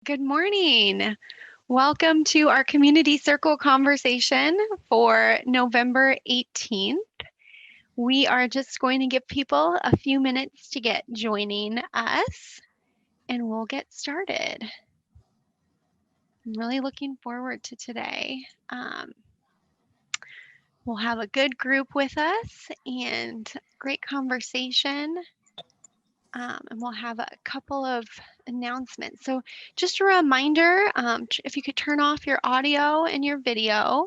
Good morning. Welcome to our community circle conversation for November 18th. We are just going to give people a few minutes to get joining us and we'll get started. I'm really looking forward to today. We'll have a good group with us and great conversation. And we'll have a couple of announcements. So, just a reminder, if you could turn off your audio and your video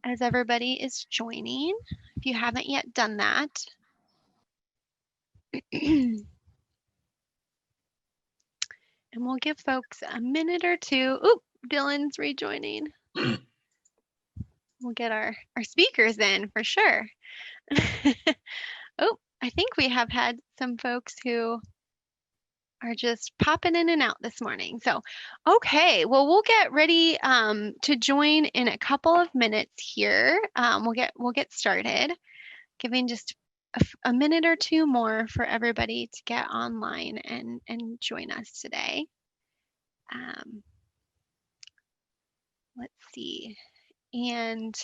as everybody is joining, if you haven't yet done that. And we'll give folks a minute or two. Oop, Dylan's rejoining. We'll get our speakers in for sure. Oh, I think we have had some folks who are just popping in and out this morning. So, okay, well, we'll get ready to join in a couple of minutes here. We'll get started, giving just a minute or two more for everybody to get online and join us today. Let's see. And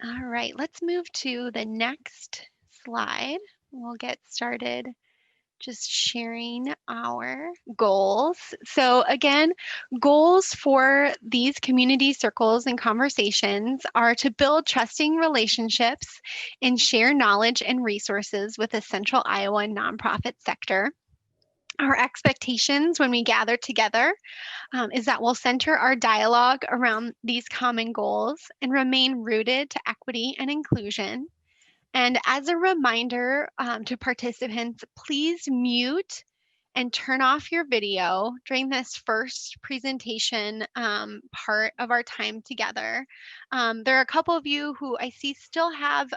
all right, let's move to the next slide. We'll get started just sharing our goals. So again, goals for these community circles and conversations are to build trusting relationships and share knowledge and resources with the Central Iowa nonprofit sector. Our expectations when we gather together is that we'll center our dialogue around these common goals and remain rooted to equity and inclusion. And as a reminder to participants, please mute and turn off your video during this first presentation part of our time together. There are a couple of you who I see still have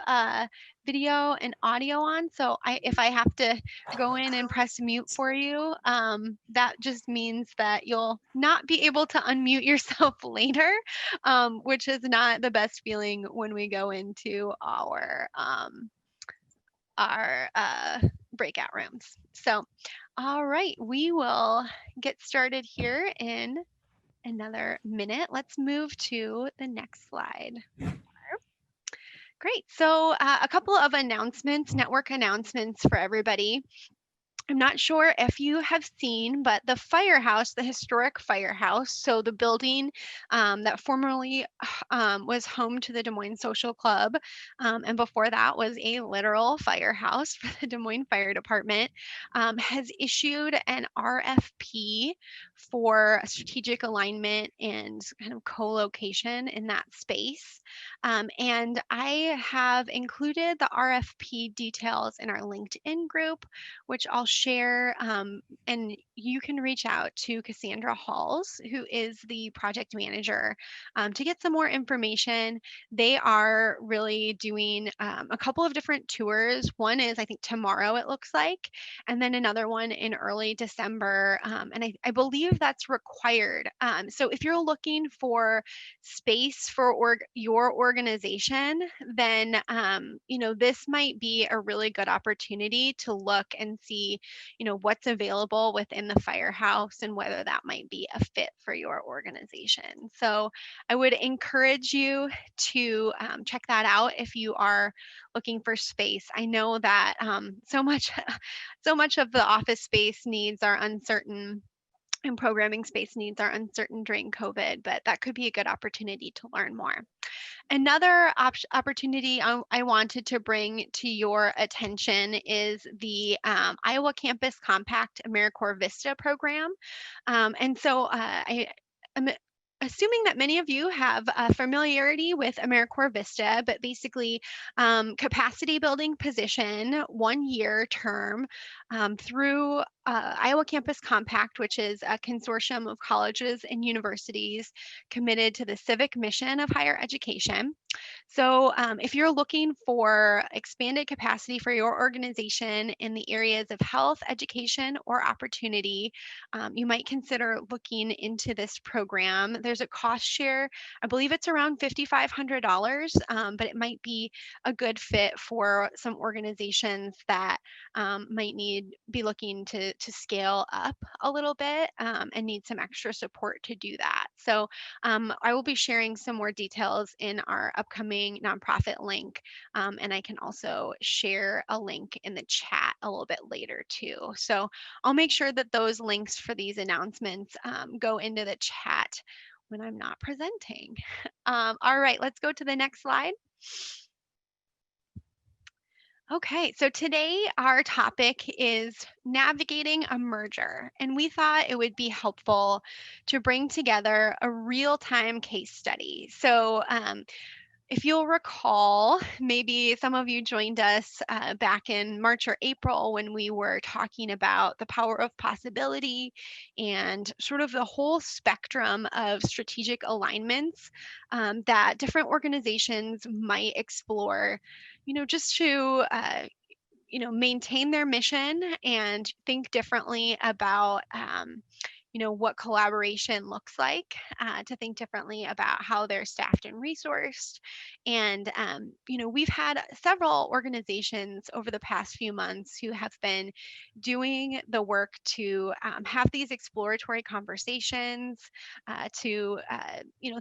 video and audio on, so if I have to go in and press mute for you, that just means that you'll not be able to unmute yourself later, which is not the best feeling when we go into our breakout rooms. So, all right, we will get started here in another minute. Let's move to the next slide. Great. So, a couple of announcements, network announcements for everybody. I'm not sure if you have seen, but the firehouse, the historic firehouse, so the building that formerly was home to the Des Moines Social Club, and before that was a literal firehouse for the Des Moines Fire Department, has issued an RFP for a strategic alignment and kind of co-location in that space. And I have included the RFP details in our LinkedIn group, which I'll share, and you can reach out to Cassandra Halls, who is the project manager, to get some more information. They are really doing a couple of different tours. One is, I think, tomorrow, it looks like, and then another one in early December, and I believe that's required. So if you're looking for space for your organization, then this might be a really good opportunity to look and see what's available within the firehouse and whether that might be a fit for your organization. So I would encourage you to check that out if you are looking for space. I know that so much of the office space needs are uncertain and programming space needs are uncertain during COVID, but that could be a good opportunity to learn more. Another opportunity I wanted to bring to your attention is the Iowa Campus Compact Americorps Vista program. And so I am assuming that many of you have familiarity with Americorps Vista, but basically capacity building position, 1 year term through Iowa Campus Compact, which is a consortium of colleges and universities committed to the civic mission of higher education. So, if you're looking for expanded capacity for your organization in the areas of health, education, or opportunity, you might consider looking into this program. There's a cost share. I believe it's around $5,500, but it might be a good fit for some organizations that might be looking to scale up a little bit and need some extra support to do that. So, I will be sharing some more details in our upcoming nonprofit link, and I can also share a link in the chat a little bit later too. So I'll make sure that those links for these announcements go into the chat when I'm not presenting. All right, let's go to the next slide. Okay, so today our topic is navigating a merger, and we thought it would be helpful to bring together a real-time case study. So, if you'll recall, maybe some of you joined us back in March or April when we were talking about the power of possibility and sort of the whole spectrum of strategic alignments that different organizations might explore, just to maintain their mission and think differently about what collaboration looks like, to think differently about how they're staffed and resourced. And, we've had several organizations over the past few months who have been doing the work to have these exploratory conversations, to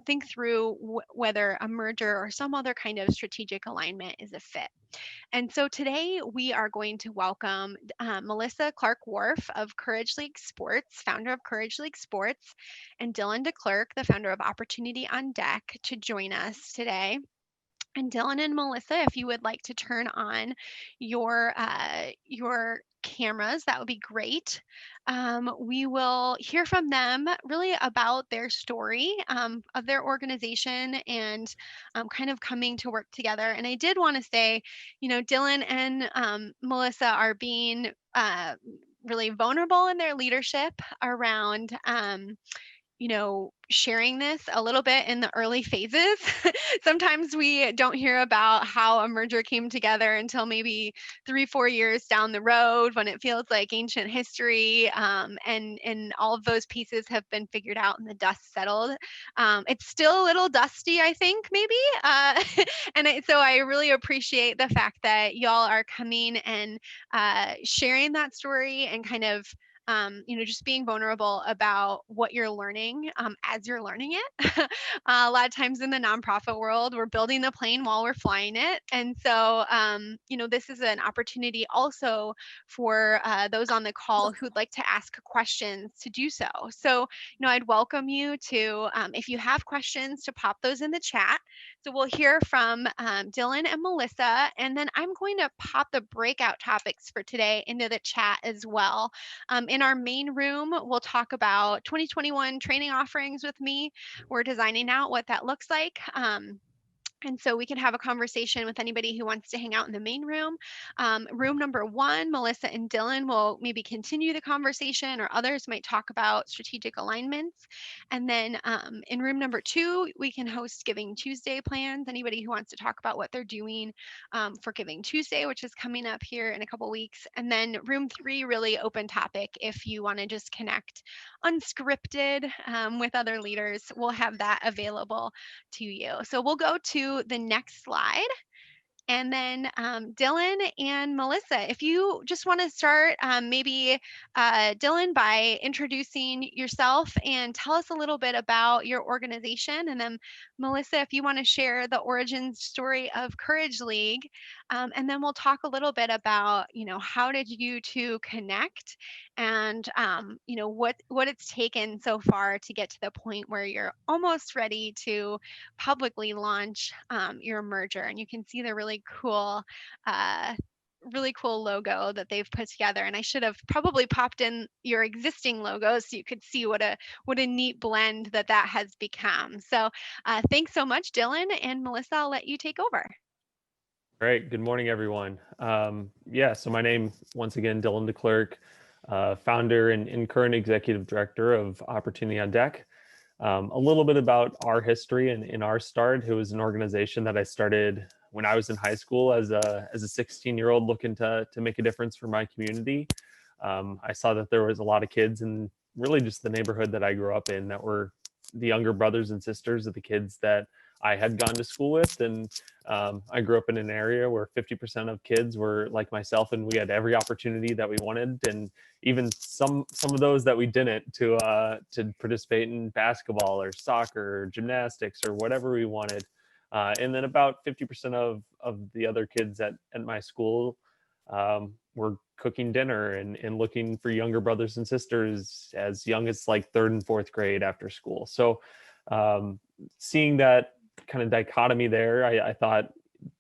think through whether a merger or some other kind of strategic alignment is a fit. And so today we are going to welcome Melissa Clark-Worf of Courage League Sports, founder of Courage League Sports, and Dylan DeClerc, the founder of Opportunity on Deck, to join us today. And Dylan and Melissa, if you would like to turn on your cameras, that would be great. We will hear from them really about their story of their organization and kind of coming to work together. And I did want to say, Dylan and Melissa are being really vulnerable in their leadership around sharing this a little bit in the early phases. Sometimes we don't hear about how a merger came together until maybe 3-4 years down the road when it feels like ancient history, and all of those pieces have been figured out and the dust settled. It's still a little dusty, I think, maybe. So I really appreciate the fact that y'all are coming and sharing that story and kind of just being vulnerable about what you're learning as you're learning it. A lot of times in the nonprofit world, we're building the plane while we're flying it. And so, this is an opportunity also for those on the call who'd like to ask questions to do so. So, I'd welcome you to, if you have questions, to pop those in the chat. So we'll hear from Dylan and Melissa, and then I'm going to pop the breakout topics for today into the chat as well. In our main room, we'll talk about 2021 training offerings with me. We're designing out what that looks like. And so we can have a conversation with anybody who wants to hang out in the main room. Room number 1, Melissa and Dylan will maybe continue the conversation, or others might talk about strategic alignments. And then in room number 2, we can host Giving Tuesday plans. Anybody who wants to talk about what they're doing for Giving Tuesday, which is coming up here in a couple weeks. And then room 3, really open topic. If you want to just connect unscripted with other leaders, we'll have that available to you. So we'll go to the next slide. And then Dylan and Melissa, if you just want to start, maybe Dylan, by introducing yourself and tell us a little bit about your organization. And then Melissa, if you want to share the origin story of Courage League. And then we'll talk a little bit about, how did you two connect, and, what it's taken so far to get to the point where you're almost ready to publicly launch your merger. And you can see the uh, really cool logo that they've put together. And I should have probably popped in your existing logo so you could see what a neat blend that has become. So thanks so much, Dylan, and Melissa, I'll let you take over. Great. Good morning, everyone. So my name, once again, Dylan DeClerc, founder and current executive director of Opportunity on Deck. A little bit about our history and in our start. It was an organization that I started when I was in high school as a 16-year-old looking to make a difference for my community. I saw that there was a lot of kids in really just the neighborhood that I grew up in that were the younger brothers and sisters of the kids that I had gone to school with. And I grew up in an area where 50% of kids were like myself, and we had every opportunity that we wanted, and even some of those that we didn't, to participate in basketball or soccer or gymnastics or whatever we wanted. And then about 50% of the other kids at my school were cooking dinner and looking for younger brothers and sisters as young as like third and fourth grade after school. So um, seeing that kind of dichotomy there, I thought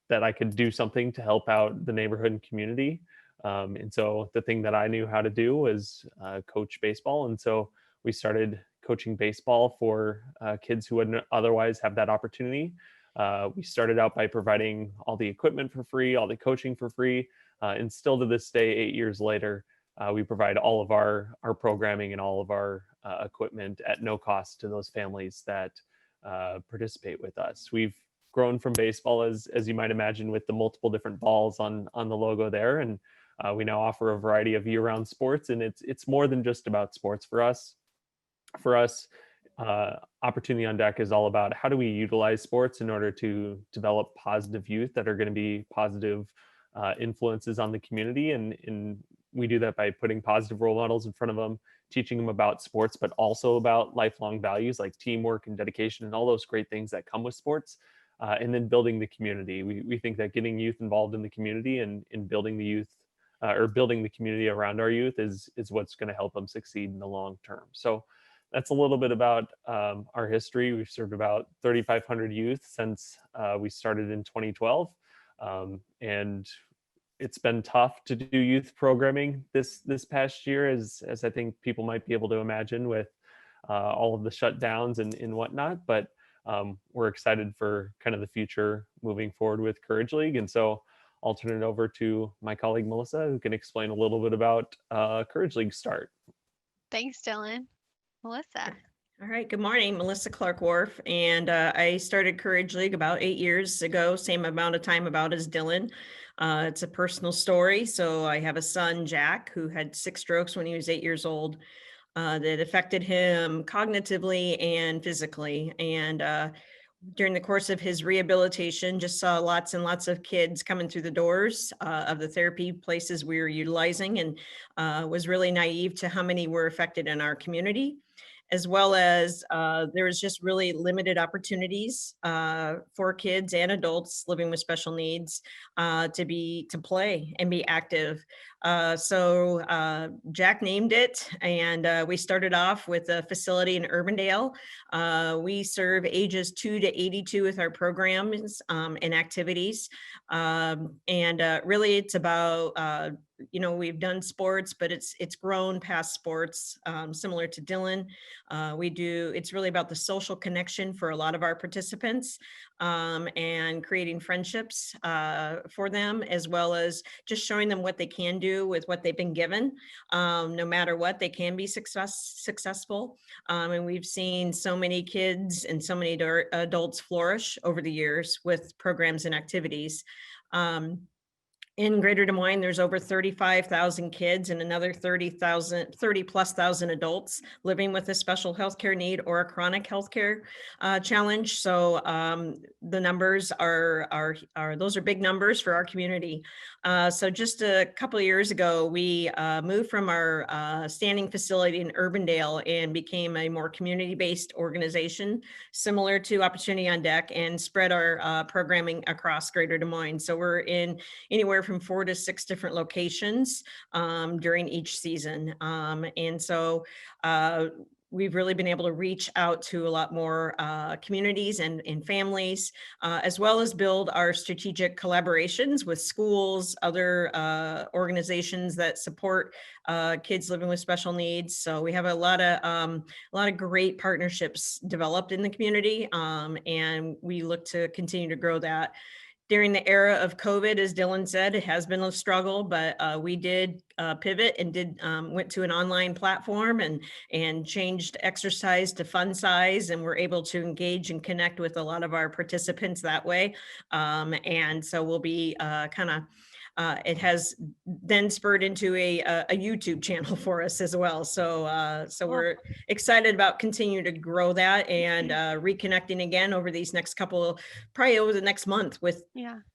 that I could do something to help out the neighborhood and community. And so the thing that I knew how to do was coach baseball. And so we started coaching baseball for kids who wouldn't otherwise have that opportunity. We started out by providing all the equipment for free, all the coaching for free. And still to this day, 8 years later, we provide all of our programming and all of our equipment at no cost to those families that participate with us. We've grown from baseball, as you might imagine, with the multiple different balls on the logo there, and we now offer a variety of year-round sports. And it's more than just about sports for us. For us, Opportunity on Deck is all about how do we utilize sports in order to develop positive youth that are going to be positive influences on the community. And we do that by putting positive role models in front of them, teaching them about sports, but also about lifelong values like teamwork and dedication and all those great things that come with sports. And then building the community. We think that getting youth involved in the community and in building the youth or building the community around our youth is what's going to help them succeed in the long term. So that's a little bit about our history. We've served about 3,500 youth since we started in 2012. And it's been tough to do youth programming this past year, as I think people might be able to imagine, with all of the shutdowns and whatnot. But we're excited for kind of the future moving forward with Courage League. And so I'll turn it over to my colleague Melissa, who can explain a little bit about Courage League start. Thanks, Dylan. Melissa. All right, good morning, Melissa Clark Wharf, and I started Courage League about 8 years ago, same amount of time about as Dylan. It's a personal story. So I have a son, Jack, who had 6 strokes when he was 8 years old, that affected him cognitively and physically. And during the course of his rehabilitation, just saw lots and lots of kids coming through the doors of the therapy places we were utilizing, and was really naive to how many were affected in our community, as well as there was just really limited opportunities for kids and adults living with special needs to play and be active. So Jack named it, and we started off with a facility in Urbandale. We serve ages 2 to 82 with our programs and activities. And really it's about, we've done sports, but it's grown past sports, similar to Dylan. It's really about the social connection for a lot of our participants, and creating friendships for them, as well as just showing them what they can do with what they've been given. No matter what, they can be successful. And we've seen so many kids and so many adults flourish over the years with programs and activities. In Greater Des Moines, there's over 35,000 kids and another 30 plus thousand adults living with a special healthcare need or a chronic healthcare challenge. So the numbers those are big numbers for our community. So just a couple of years ago, we moved from our standing facility in Urbandale and became a more community-based organization, similar to Opportunity on Deck, and spread our programming across Greater Des Moines. So we're in anywhere from 4 to 6 different locations during each season. And so we've really been able to reach out to a lot more communities and families, as well as build our strategic collaborations with schools, other organizations that support kids living with special needs. So we have a lot of great partnerships developed in the community, and we look to continue to grow that. during the era of COVID, as Dylan said, it has been a struggle, but we did pivot and went to an online platform and changed exercise to fun size, and we're able to engage and connect with a lot of our participants that way. And so we'll be it has then spurred into a YouTube channel for us as well. So we're excited about continuing to grow that and reconnecting again over these next couple, probably over the next month with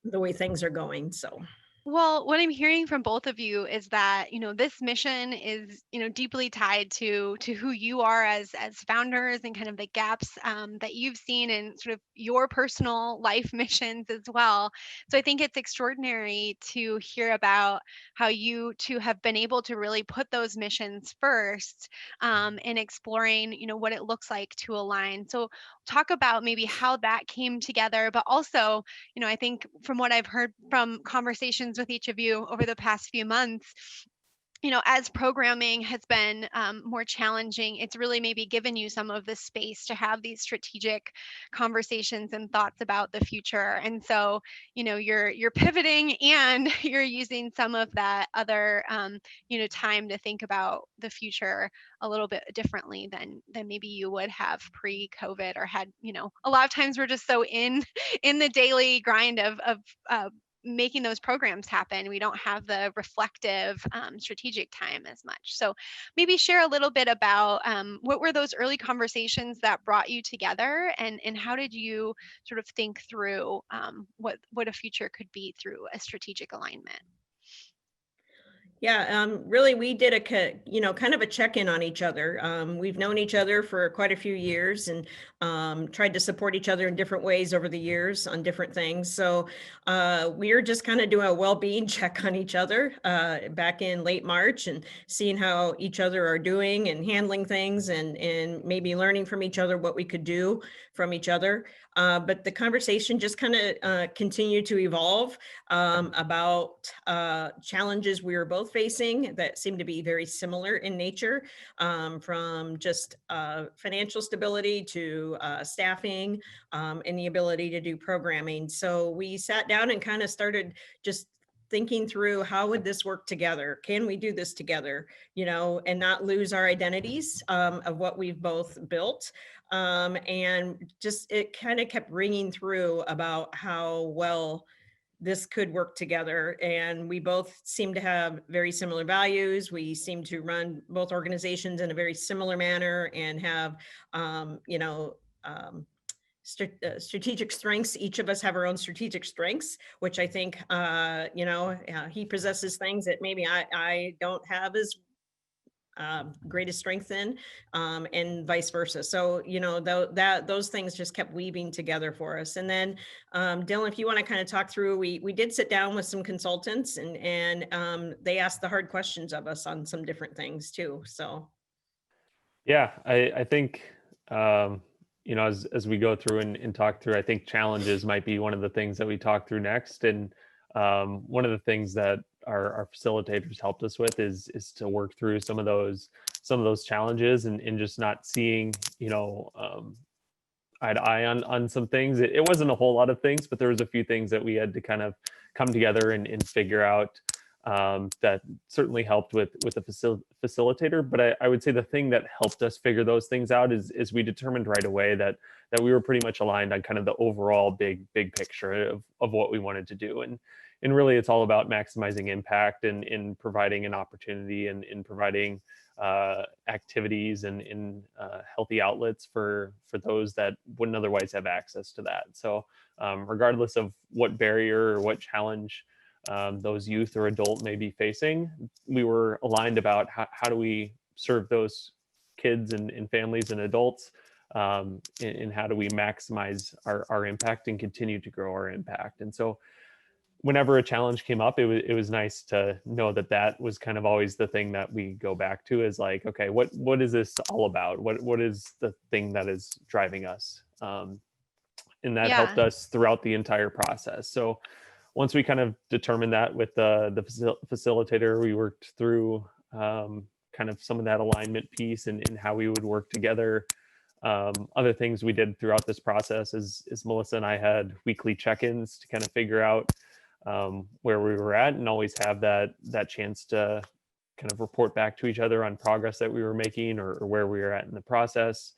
the way things are going. So. Well, what I'm hearing from both of you is that, this mission is, deeply tied to who you are as founders and kind of the gaps that you've seen in sort of your personal life missions as well. So I think it's extraordinary to hear about how you two have been able to really put those missions first in exploring, what it looks like to align. So talk about maybe how that came together, but also, I think from what I've heard from conversations with each of you over the past few months, as programming has been more challenging, it's really maybe given you some of the space to have these strategic conversations and thoughts about the future. And so, you're pivoting and you're using some of that other, time to think about the future a little bit differently than maybe you would have pre-COVID or had. A lot of times we're just so in the daily grind of making those programs happen. We don't have the reflective, strategic time as much. So maybe share a little bit about what were those early conversations that brought you together, and how did you sort of think through what a future could be through a strategic alignment? Yeah, really, we did kind of a check-in on each other. We've known each other for quite a few years and tried to support each other in different ways over the years on different things. So we were just kind of doing a well-being check on each other back in late March and seeing how each other are doing and handling things and maybe learning from each other what we could do from each other. But the conversation just kind of continued to evolve about challenges we were both facing that seemed to be very similar in nature, from just financial stability to staffing and the ability to do programming. So we sat down and kind of started just thinking through, how would this work together? Can we do this together? And not lose our identities of what we've both built. And just, it kind of kept ringing through about how well this could work together. And we both seem to have very similar values. We seem to run both organizations in a very similar manner and have, strategic strengths. Each of us have our own strategic strengths, which I think, he possesses things that maybe I don't have as greatest strength in, and vice versa. So, those things just kept weaving together for us. And then, Dylan, if you want to kind of talk through, we did sit down with some consultants and they asked the hard questions of us on some different things too. So. Yeah, I think, as we go through and talk through, I think challenges might be one of the things that we talk through next. And one of the things that our facilitators helped us with is to work through some of those challenges and just not seeing, eye to eye on some things. It wasn't a whole lot of things, but there was a few things that we had to kind of come together and figure out, that certainly helped with the facilitator. But I would say the thing that helped us figure those things out is we determined right away that we were pretty much aligned on kind of the overall big picture of what we wanted to do. And really, it's all about maximizing impact and in providing an opportunity and in providing activities and in healthy outlets for those that wouldn't otherwise have access to that. So regardless of what barrier or what challenge those youth or adult may be facing, we were aligned about how do we serve those kids and families and adults, and how do we maximize our impact and continue to grow our impact. And so whenever a challenge came up, it was nice to know that was kind of always the thing that we go back to, is like, okay, what is this all about? What is the thing that is driving us? And that helped us throughout the entire process. So once we kind of determined that with the facilitator, we worked through kind of some of that alignment piece and how we would work together Other things we did throughout this process is Melissa and I had weekly check-ins to kind of figure out where we were at, and always have that chance to kind of report back to each other on progress that we were making, or where we were at in the process.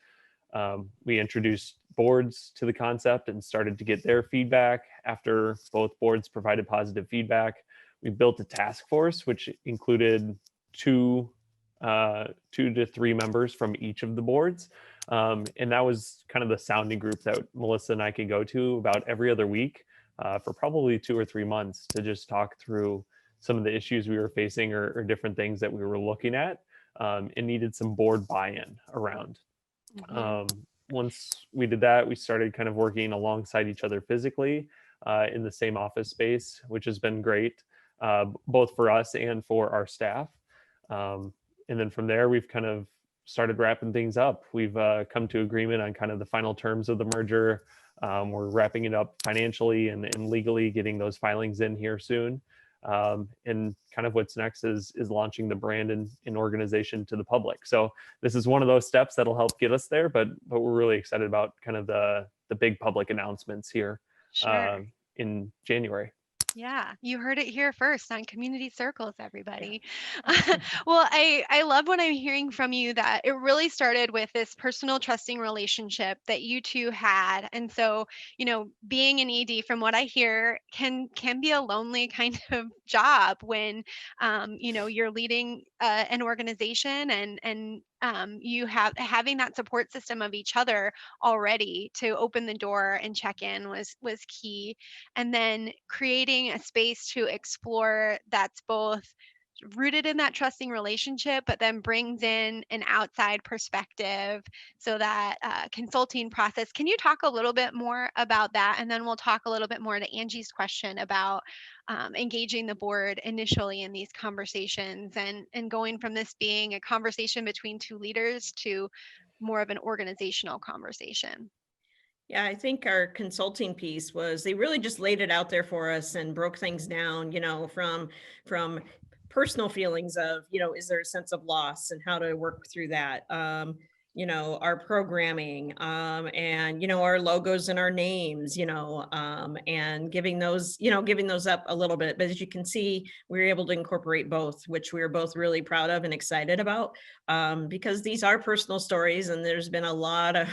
We introduced boards to the concept and started to get their feedback. After both boards provided positive feedback, we built a task force, which included two to three members from each of the boards. And that was kind of the sounding group that Melissa and I could go to about every other week for probably 2 or 3 months to just talk through some of the issues we were facing, or different things that we were looking at, and needed some board buy-in around. Once we did that, we started kind of working alongside each other physically in the same office space, which has been great, both for us and for our staff. And then from there, we've kind of started wrapping things up. We've come to agreement on kind of the final terms of the merger. We're wrapping it up financially and legally, getting those filings in here soon. And kind of what's next is launching the brand and organization to the public. So this is one of those steps that'll help get us there, but we're really excited about kind of the big public announcements here in January. Yeah, you heard it here first on Community Circles, everybody. Well, I love what I'm hearing from you, that it really started with this personal trusting relationship that you two had. And so, being an ED, from what I hear, can be a lonely kind of job when you're leading an organization, and you having that support system of each other already to open the door and check in was key. And then creating a space to explore that's both rooted in that trusting relationship, but then brings in an outside perspective. So that consulting process, can you talk a little bit more about that? And then we'll talk a little bit more to Angie's question about engaging the board initially in these conversations, and going from this being a conversation between two leaders to more of an organizational conversation. Yeah, I think our consulting piece was, they really just laid it out there for us and broke things down, from personal feelings of, is there a sense of loss and how to work through that? Our programming, and, our logos and our names, and giving those up a little bit. But as you can see, we were able to incorporate both, which we were both really proud of and excited about, because these are personal stories, and there's been a lot of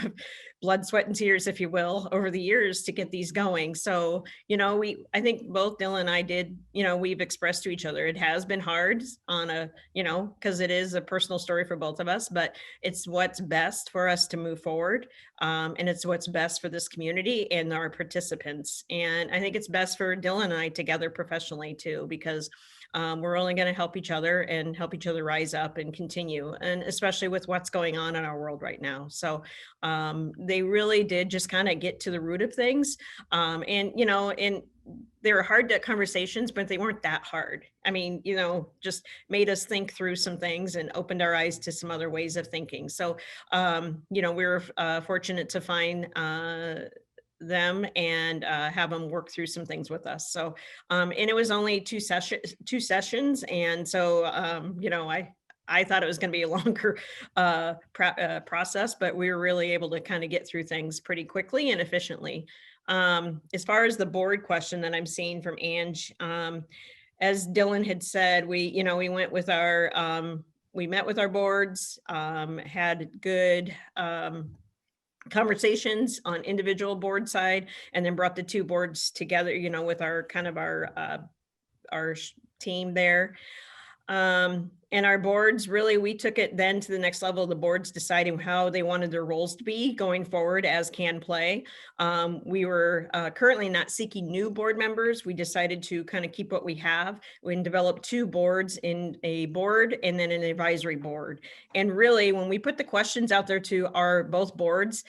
blood, sweat, and tears, if you will, over the years to get these going. So, I think both Dylan and I did, we've expressed to each other, it has been hard on because it is a personal story for both of us, but it's what's best for us to move forward. And it's what's best for this community and our participants. And I think it's best for Dylan and I together professionally too, because we're only going to help each other and help each other rise up and continue, and especially with what's going on in our world right now. So they really did just kind of get to the root of things. And they were hard conversations, but they weren't that hard. I mean, just made us think through some things and opened our eyes to some other ways of thinking. So, we were fortunate to find them and have them work through some things with us. So, and it was only two sessions. And so, I thought it was going to be a longer process, but we were really able to kind of get through things pretty quickly and efficiently. As far as the board question that I'm seeing from Ange, as Dylan had said, we went with we met with our boards, had good conversations on individual board side, and then brought the two boards together, with our kind of our team there. And our boards, really, we took it then to the next level. The boards deciding how they wanted their roles to be going forward as Can Play. We were currently not seeking new board members. We decided to kind of keep what we have. We developed two boards, in a board and then an advisory board. And really, when we put the questions out there to our both boards,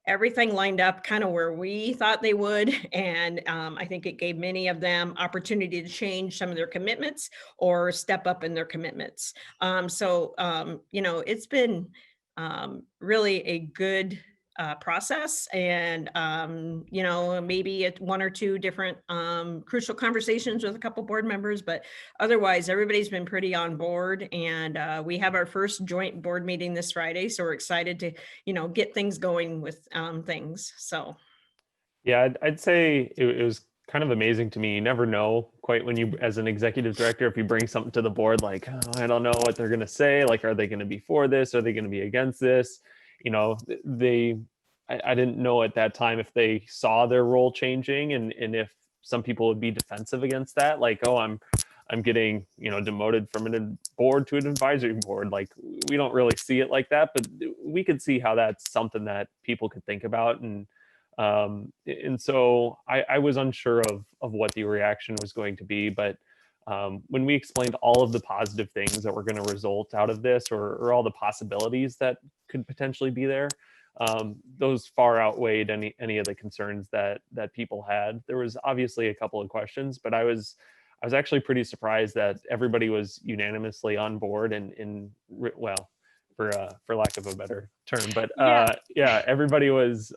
everything lined up kind of where we thought they would. And I think it gave many of them opportunity to change some of their commitments or step up in their commitments. So, it's been really a good process, and maybe at one or two different crucial conversations with a couple board members, but otherwise everybody's been pretty on board. And we have our first joint board meeting this Friday, so we're excited to get things going with things. So yeah, I'd say it was kind of amazing to me. You never know quite when you, as an executive director, if you bring something to the board, like, oh, I don't know what they're going to say. Like, are they going to be for this? Are they going to be against this? I didn't know at that time if they saw their role changing, and if some people would be defensive against that. Like, oh, I'm getting, demoted from a board to an advisory board. Like, we don't really see it like that, but we could see how that's something that people could think about. And so I was unsure of what the reaction was going to be, but when we explained all of the positive things that were going to result out of this, or all the possibilities that could potentially be there, those far outweighed any of the concerns that people had. There was obviously a couple of questions, but I was actually pretty surprised that everybody was unanimously on board, and well, for lack of a better term, but yeah, everybody was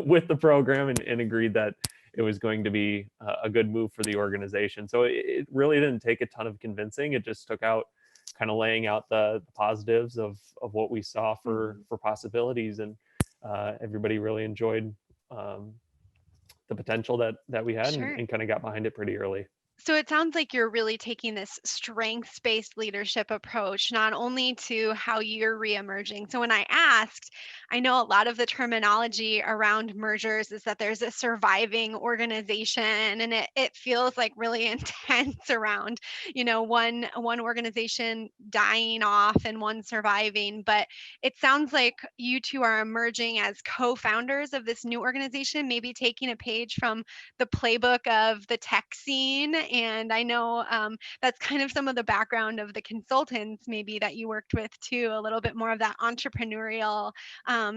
with the program, and agreed that it was going to be a good move for the organization. So it really didn't take a ton of convincing. It just took out kind of laying out the positives of what we saw for possibilities, and everybody really enjoyed the potential that we had. Sure. and kind of got behind it pretty early. So it sounds like you're really taking this strengths-based leadership approach, not only to how you're reemerging. So when I asked, I know a lot of the terminology around mergers is that there's a surviving organization, and it feels like really intense around, one organization dying off and one surviving. But it sounds like you two are emerging as co-founders of this new organization, maybe taking a page from the playbook of the tech scene. And I know that's kind of some of the background of the consultants maybe that you worked with too, a little bit more of that entrepreneurial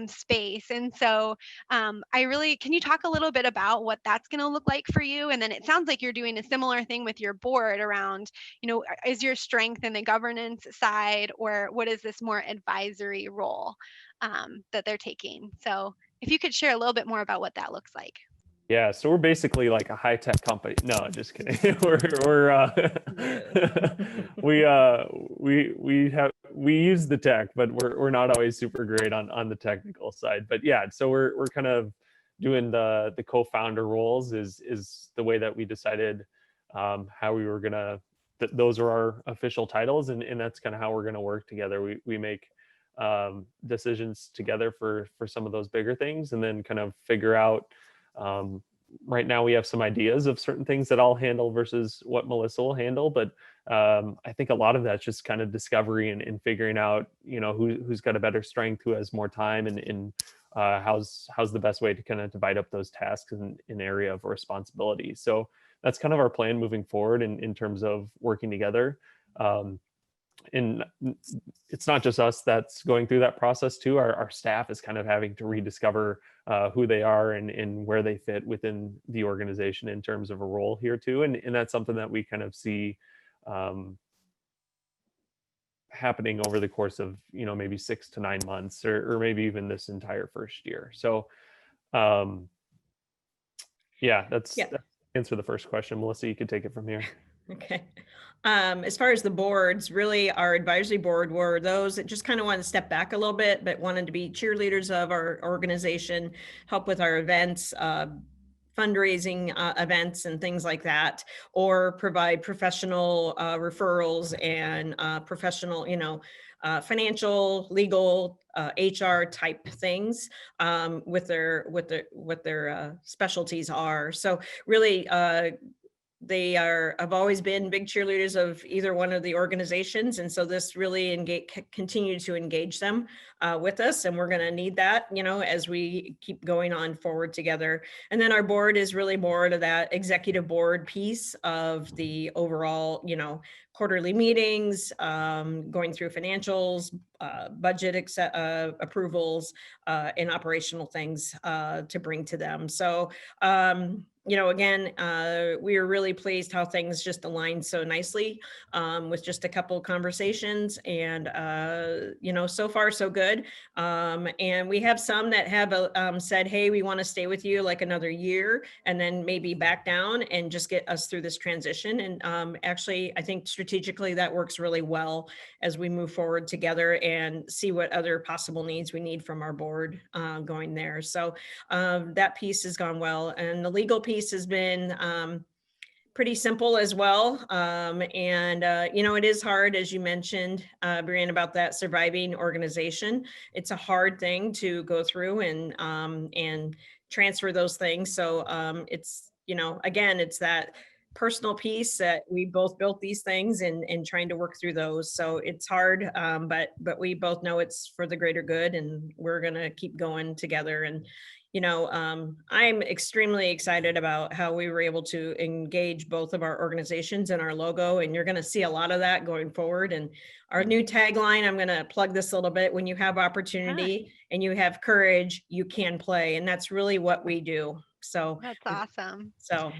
space. And so can you talk a little bit about what that's going to look like for you? And then it sounds like you're doing a similar thing with your board around, is your strength in the governance side, or what is this more advisory role that they're taking? So if you could share a little bit more about what that looks like. Yeah, so we're basically like a high tech company. No, just kidding. We use the tech, but we're not always super great on the technical side. But yeah, so we're kind of doing the co-founder roles is the way that we decided how we were gonna. Those are our official titles, and that's kind of how we're gonna work together. We make decisions together for some of those bigger things, and then kind of figure out. Right now we have some ideas of certain things that I'll handle versus what Melissa will handle, but I think a lot of that's just kind of discovery and figuring out, who's got a better strength, who has more time, and how's the best way to kind of divide up those tasks in area of responsibility. So that's kind of our plan moving forward in terms of working together. And it's not just us that's going through that process too. Our staff is kind of having to rediscover who they are and where they fit within the organization in terms of a role here too. And that's something that we kind of see happening over the course of, maybe 6 to 9 months, or maybe even this entire first year. So that's answer the first question. Melissa, you could take it from here. Okay. As far as the boards, really our advisory board were those that just kind of wanted to step back a little bit, but wanted to be cheerleaders of our organization, help with our events, fundraising events and things like that, or provide professional referrals and professional, financial, legal, HR type things with what their specialties are. So really, they have always been big cheerleaders of either one of the organizations. And so this really continue to engage them with us. And we're going to need that, as we keep going on forward together. And then our board is really more to that executive board piece of the overall, quarterly meetings, going through financials, budget approvals, and operational things to bring to them. So again, we were really pleased how things just aligned so nicely with just a couple of conversations, and so far so good. And we have some that have said, hey, we want to stay with you like another year and then maybe back down and just get us through this transition. And actually, I think strategically that works really well as we move forward together and see what other possible needs we need from our board going there. So that piece has gone well, and the legal piece has been pretty simple as well. It is hard, as you mentioned, Brianne, about that surviving organization. It's a hard thing to go through and transfer those things. So it's, again, it's that personal piece that we both built these things and trying to work through those. So it's hard, but we both know it's for the greater good, and we're going to keep going together. And I'm extremely excited about how we were able to engage both of our organizations in our logo, and you're going to see a lot of that going forward. And our new tagline, I'm going to plug this a little bit: when you have opportunity and you have courage, you can play. And that's really what we do. So That's awesome. So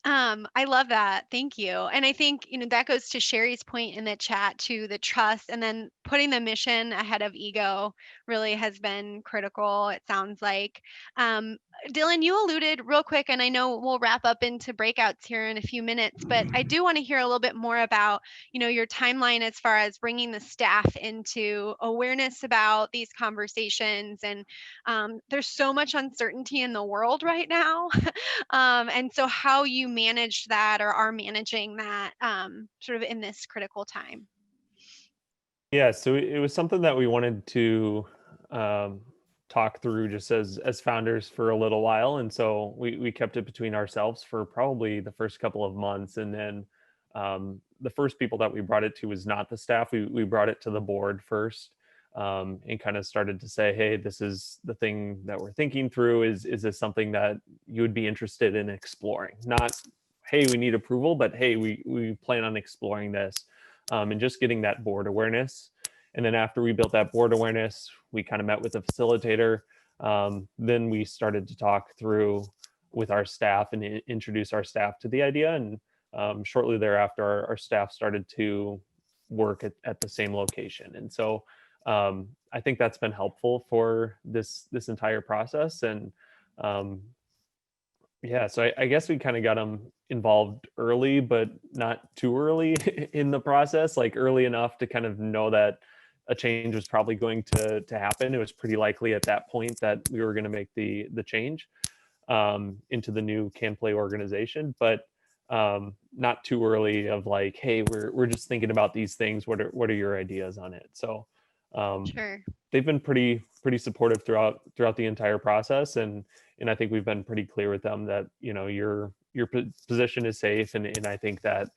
I love that. Thank you. And I think, that goes to Sherry's point in the chat to the trust, and then putting the mission ahead of ego really has been critical, it sounds like. Dylan, you alluded real quick, and I know we'll wrap up into breakouts here in a few minutes, but I do want to hear a little bit more about, your timeline as far as bringing the staff into awareness about these conversations. And there's so much uncertainty in the world right now. And so how you manage that or are managing that sort of in this critical time. Yeah, so it was something that we wanted to talk through just as founders for a little while. And so we kept it between ourselves for probably the first couple of months. And then the first people that we brought it to was not the staff. We brought it to the board first, and kind of started to say, hey, this is the thing that we're thinking through. Is this something that you would be interested in exploring? Not, hey, we need approval, but hey, we plan on exploring this, and just getting that board awareness. And then after we built that board awareness, we kind of met with a facilitator. Then we started to talk through with our staff and introduce our staff to the idea. And shortly thereafter, our staff started to work at the same location. And so I think that's been helpful for this entire process. And yeah, so I guess we kind of got them involved early, but not too early in the process, like early enough to kind of know that a change was probably going to happen. It was pretty likely at that point that we were going to make the change into the new Can Play organization, but not too early of like, hey, we're just thinking about these things. What are your ideas on it? So Sure. they've been pretty supportive throughout the entire process, and I think we've been pretty clear with them that your position is safe, and I think that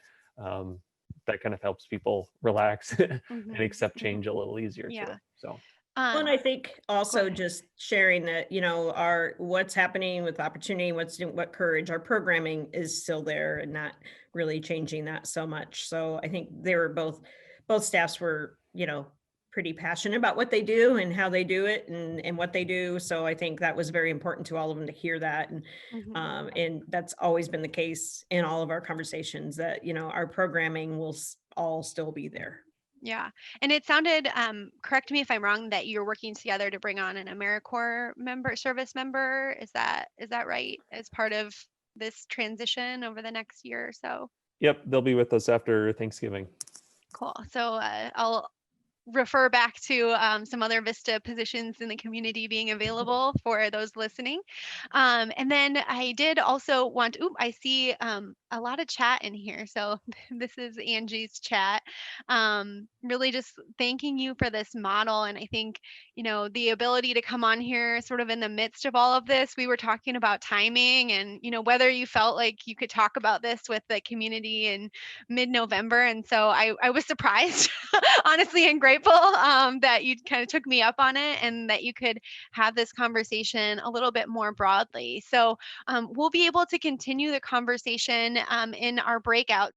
that kind of helps people relax and accept change a little easier too. So well, and I think also ahead. just sharing that, our what's happening with opportunity, what courage, our programming is still there and not really changing that so much. So I think they were both staffs were, pretty passionate about what they do and how they do it and what they do. So I think that was very important to all of them to hear that. And that's always been the case in all of our conversations, that, our programming will all still be there. Yeah. And it sounded, correct me if I'm wrong, that you're working together to bring on an Americorps service member. Is that right? As part of this transition over the next year or so? yep, they'll be with us after Thanksgiving. Cool. So I'll refer back to some other Vista positions in the community being available for those listening. And then I did also want, I see a lot of chat in here. So this is Angie's chat. Really just thanking you for this model. And I think, the ability to come on here sort of in the midst of all of this, we were talking about timing and, whether you felt like you could talk about this with the community in mid-November. And so I was surprised, honestly, and grateful that you kind of took me up on it and that you could have this conversation a little bit more broadly. So we'll be able to continue the conversation in our breakouts.